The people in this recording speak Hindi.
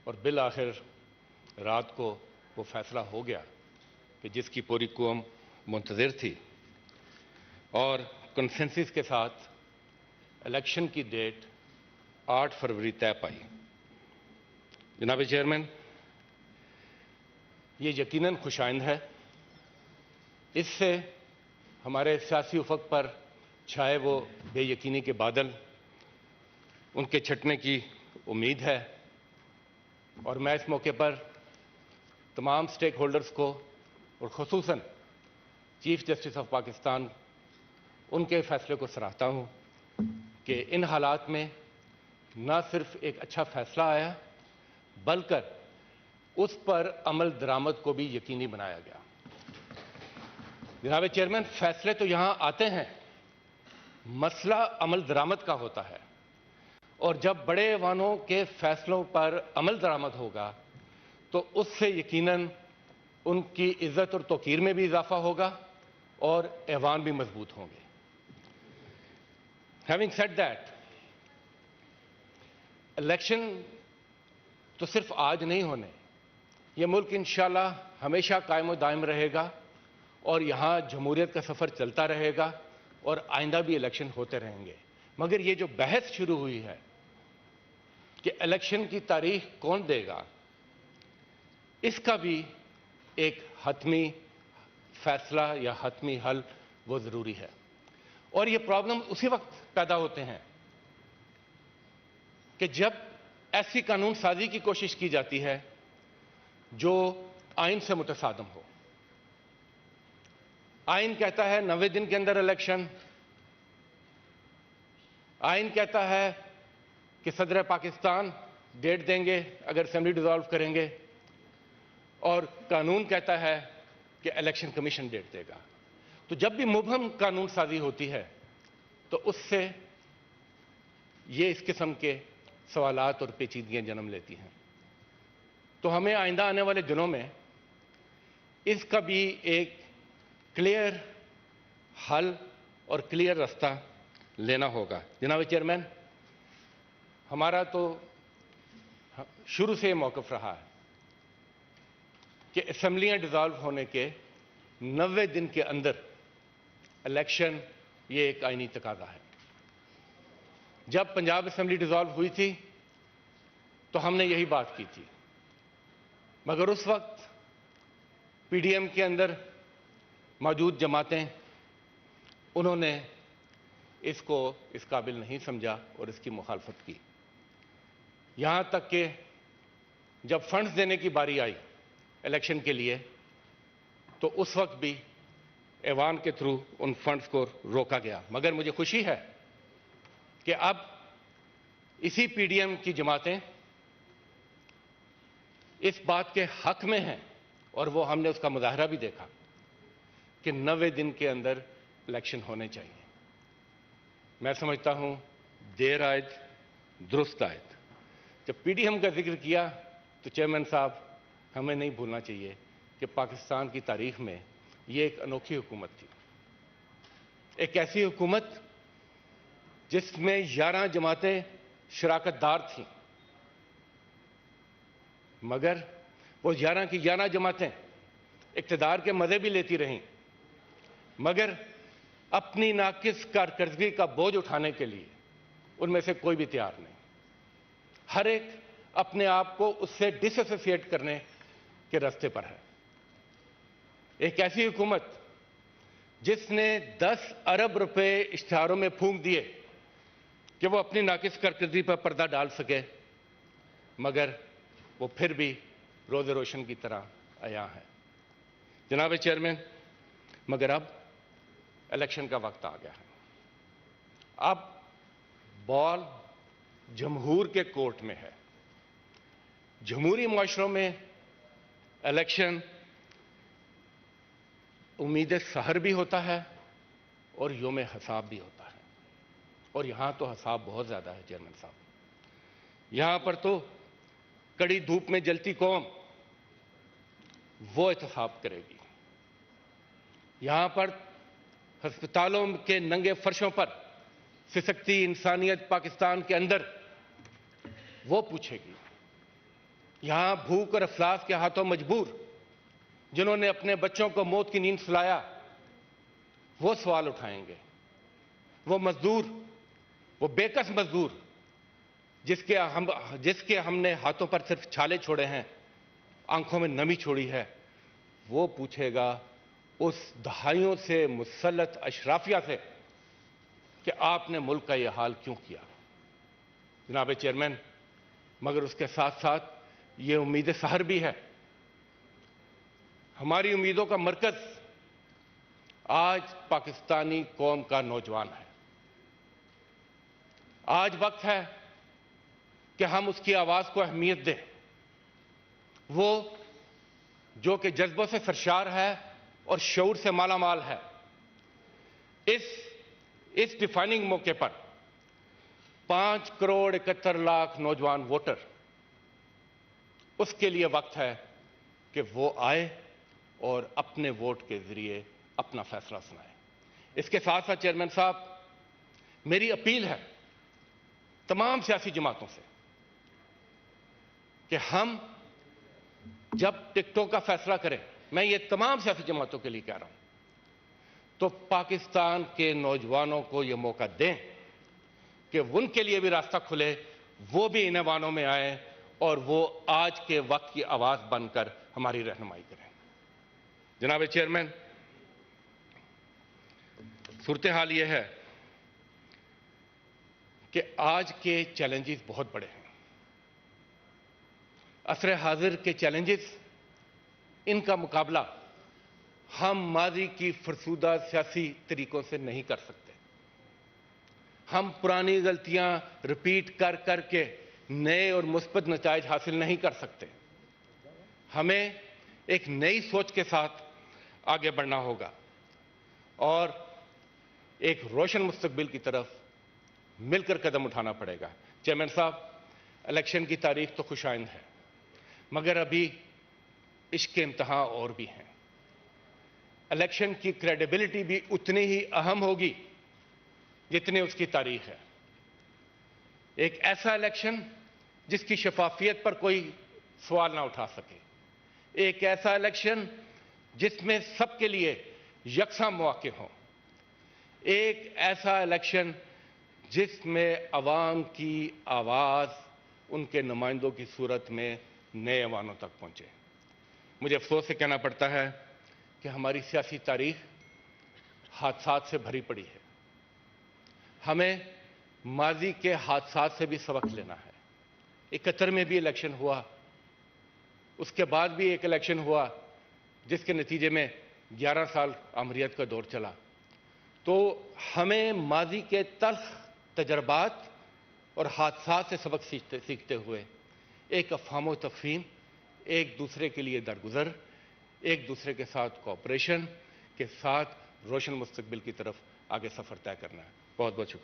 और बिल आखिर रात को वो फैसला हो गया कि जिसकी पूरी कौम मुंतज़िर थी और कंसेंसस के साथ इलेक्शन की डेट 8 फरवरी तय पाई। जनाब चेयरमैन, ये यकीनन खुशाइंद है। इससे हमारे सियासी उफक पर छाए वो बेयकीनी के बादल, उनके छटने की उम्मीद है। और मैं इस मौके पर तमाम स्टेक होल्डर्स को और ख़ुसूसन चीफ जस्टिस ऑफ पाकिस्तान उनके फैसले को सराहता हूँ कि इन हालात में न सिर्फ एक अच्छा फैसला आया बल्कि उस पर अमल दरामद को भी यकीनी बनाया गया। जनाब चेयरमैन, फैसले तो यहां आते हैं, मसला अमल दरामद का होता है। और जब बड़े ऐवानों के फैसलों पर अमल दरामद होगा तो उससे यकीनन उनकी इज्जत और तौकीर में भी इजाफा होगा और ऐवान भी मजबूत होंगे। हैविंग सेड दैट, इलेक्शन तो सिर्फ आज नहीं होने, यह मुल्क इंशाअल्लाह हमेशा कायम और दायम रहेगा और यहां जमहूरियत का सफर चलता रहेगा और आइंदा भी इलेक्शन होते रहेंगे। मगर ये जो बहस शुरू हुई है कि इलेक्शन की तारीख कौन देगा, इसका भी एक हतमी फैसला या हतमी हल वो जरूरी है। और ये प्रॉब्लम उसी वक्त पैदा होते हैं कि जब ऐसी कानून साजी की कोशिश की जाती है जो आइन से मुतसादम हो। आइन कहता है 90 दिन के अंदर इलेक्शन, आइन कहता है कि सदर पाकिस्तान डेट देंगे अगर असेंबली डिसॉल्व करेंगे, और कानून कहता है कि इलेक्शन कमीशन डेट देगा। तो जब भी मुबहम कानून साजी होती है तो उससे ये इस किस्म के सवालात और पेचीदगियां जन्म लेती हैं। तो हमें आइंदा आने वाले दिनों में इसका भी एक क्लियर हल और क्लियर रास्ता लेना होगा। जनाब चेयरमैन, हमारा तो शुरू से मौक़िफ़ रहा है कि असेंबलियां डिसॉल्व होने के 90 दिन के अंदर इलेक्शन ये एक आईनी तकाजा है। जब पंजाब असेंबली डिसॉल्व हुई थी तो हमने यही बात की थी, मगर उस वक्त पीडीएम के अंदर मौजूद जमातें उन्होंने इसको इस काबिल नहीं समझा और इसकी मुखालफत की। यहां तक कि जब फंड्स देने की बारी आई इलेक्शन के लिए तो उस वक्त भी ऐवान के थ्रू उन फंड्स को रोका गया। मगर मुझे खुशी है कि अब इसी पीडीएम की जमातें इस बात के हक में हैं और वो हमने उसका मुजाहरा भी देखा कि 90 दिन के अंदर इलेक्शन होने चाहिए। मैं समझता हूं देर आयद दुरुस्त आयद। जब पीडीएम का जिक्र किया तो चेयरमैन साहब, हमें नहीं भूलना चाहिए कि पाकिस्तान की तारीख में ये एक अनोखी हुकूमत थी, एक ऐसी हुकूमत जिसमें 11 जमातें शराकतदार थीं। मगर वो 11 की 11 जमातें इक़्तिदार के मज़े भी लेती रहीं, मगर अपनी नाकिस कारकर्दगी का बोझ उठाने के लिए उनमें से कोई भी तैयार नहीं। हर एक अपने आप को उससे डिसएसोसिएट करने के रास्ते पर है। एक ऐसी हुकूमत जिसने 10 अरब रुपए इश्तिहारों में फूंक दिए कि वो अपनी नाकिस कारकर्दगी पर पर्दा डाल सके, मगर वो फिर भी रोज़े रोशन की तरह अया है। जनाब चेयरमैन, मगर अब इलेक्शन का वक्त आ गया है। अब बॉल जमहूर के कोर्ट में है। जमहूरी मुआशरों में इलेक्शन उम्मीद सहर भी होता है और योम हिसाब भी होता है, और यहां तो हिसाब बहुत ज्यादा है चेयरमैन साहब। यहां पर तो कड़ी धूप में जलती कौम वो एहतसाब करेगी। यहां पर अस्पतालों के नंगे फर्शों पर सिसकती इंसानियत पाकिस्तान के अंदर वो पूछेगी। यहां भूख और अफलास के हाथों मजबूर जिन्होंने अपने बच्चों को मौत की नींद सुलाया, वो सवाल उठाएंगे। वो मजदूर, वो बेकस मजदूर जिसके हमने हाथों पर सिर्फ छाले छोड़े हैं, आंखों में नमी छोड़ी है, वो पूछेगा उस दहाइयों से मुसल्लत अशराफिया से कि आपने मुल्क का यह हाल क्यों किया। जनाब चेयरमैन, मगर उसके साथ साथ ये उम्मीद सहर भी है। हमारी उम्मीदों का मरकज आज पाकिस्तानी कौम का नौजवान है। आज वक्त है कि हम उसकी आवाज को अहमियत दें। वो जो कि जज्बों से सरशार है और शऊर से मालामाल है। इस डिफाइनिंग मौके पर 5 करोड़ 71 लाख नौजवान वोटर, उसके लिए वक्त है कि वो आए और अपने वोट के जरिए अपना फैसला सुनाए। इसके साथ साथ चेयरमैन साहब, मेरी अपील है तमाम सियासी जमातों से कि हम जब टिकटों का फैसला करें, मैं ये तमाम सियासी जमातों के लिए कह रहा हूं, तो पाकिस्तान के नौजवानों को यह मौका दें कि उनके लिए भी रास्ता खुले, वो भी इन ऐवानों में आए और वो आज के वक्त की आवाज बनकर हमारी रहनुमाई करें। जनाब चेयरमैन, सूरत हाल यह है कि आज के चैलेंजेस बहुत बड़े हैं। असर हाजिर के चैलेंजेस, इनका मुकाबला हम माजी की फरसूदा सियासी तरीकों से नहीं कर सकते। हम पुरानी गलतियां रिपीट कर करके नए और मुस्बत नताइज हासिल नहीं कर सकते। हमें एक नई सोच के साथ आगे बढ़ना होगा और एक रोशन मुस्तकबिल की तरफ मिलकर कदम उठाना पड़ेगा। चेयरमैन साहब, इलेक्शन की तारीख तो खुशाइंद है, मगर अभी इसके इम्तहान और भी हैं। इलेक्शन की क्रेडिबिलिटी भी उतनी ही अहम होगी जितनी उसकी तारीख है। एक ऐसा इलेक्शन जिसकी शफाफियत पर कोई सवाल ना उठा सके, एक ऐसा इलेक्शन जिसमें सबके लिए यकसा मौके हों, एक ऐसा इलेक्शन जिसमें अवाम की आवाज उनके नुमाइंदों की सूरत में नए अवानों तक पहुंचे। मुझे अफसोस से कहना पड़ता है कि हमारी सियासी तारीख हादसात से भरी पड़ी है। हमें माजी के हादसात से भी सबक लेना है। 71 में भी इलेक्शन हुआ, उसके बाद भी एक इलेक्शन हुआ जिसके नतीजे में 11 साल आमरीत का दौर चला। तो हमें माजी के तल्ख तजर्बात और हादसात से सबक सीखते हुए एक अफ़हाम व तफ़हीम, एक दूसरे के लिए दरगुजर, एक दूसरे के साथ कोऑपरेशन के साथ रोशन मुस्तकबिल की तरफ आगे सफ़र तय करना है। बहुत बहुत शुक्रिया।